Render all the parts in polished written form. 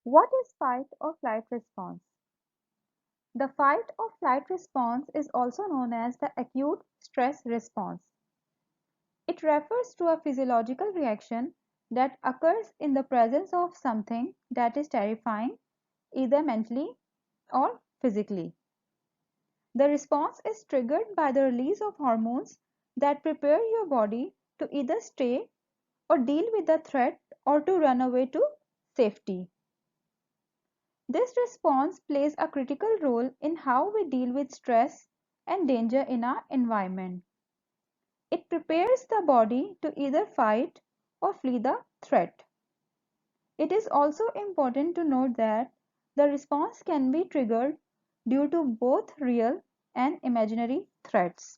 What is fight or flight response? The fight or flight response is also known as the acute stress response. It refers to a physiological reaction that occurs in the presence of something that is terrifying, either mentally or physically. The response is triggered by the release of hormones that prepare your body to either stay or deal with the threat or to run away to safety. This response plays a critical role in how we deal with stress and danger in our environment. It prepares the body to either fight or flee the threat. It is also important to note that the response can be triggered due to both real and imaginary threats.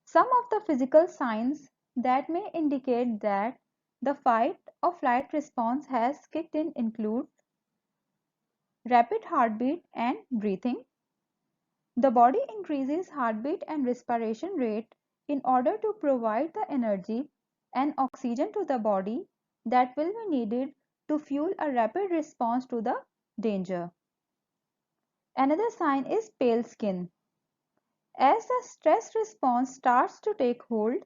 Some of the physical signs that may indicate that the fight or flight response has kicked in include rapid heartbeat and breathing. The body increases heartbeat and respiration rate in order to provide the energy and oxygen to the body that will be needed to fuel a rapid response to the danger. Another sign is pale skin. As the stress response starts to take hold,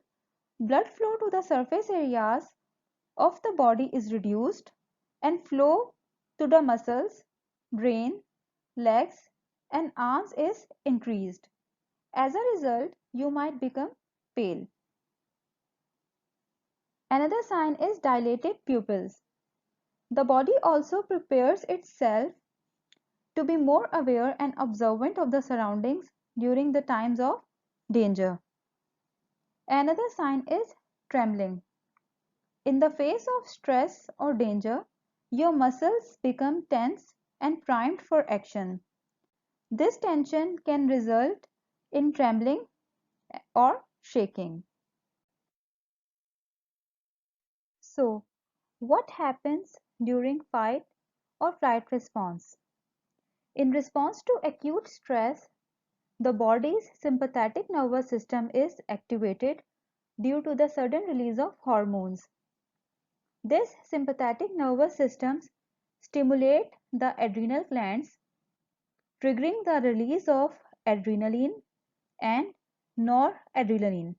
blood flow to the surface areas of the body is reduced and flow to the muscles, brain, legs, and arms is increased. As a result, you might become pale. Another sign is dilated pupils. The body also prepares itself to be more aware and observant of the surroundings during the times of danger. Another sign is trembling. In the face of stress or danger, your muscles become tense and primed for action. This tension can result in trembling or shaking. So, what happens during fight or flight response? In response to acute stress, the body's sympathetic nervous system is activated due to the sudden release of hormones. This sympathetic nervous system stimulates the adrenal glands, triggering the release of adrenaline and noradrenaline.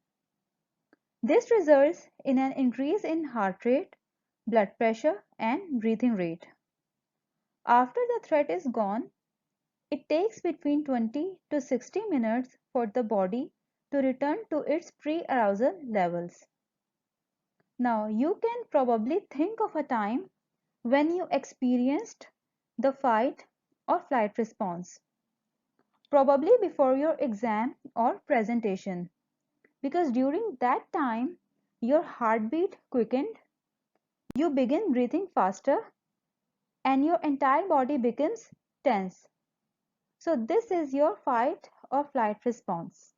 This results in an increase in heart rate, blood pressure, and breathing rate. After the threat is gone, it takes between 20 to 60 minutes for the body to return to its pre-arousal levels. Now, you can probably think of a time when you experienced the fight or flight response, probably before your exam or presentation, because during that time your heartbeat quickened, you begin breathing faster, and your entire body becomes tense. So this is your fight or flight response.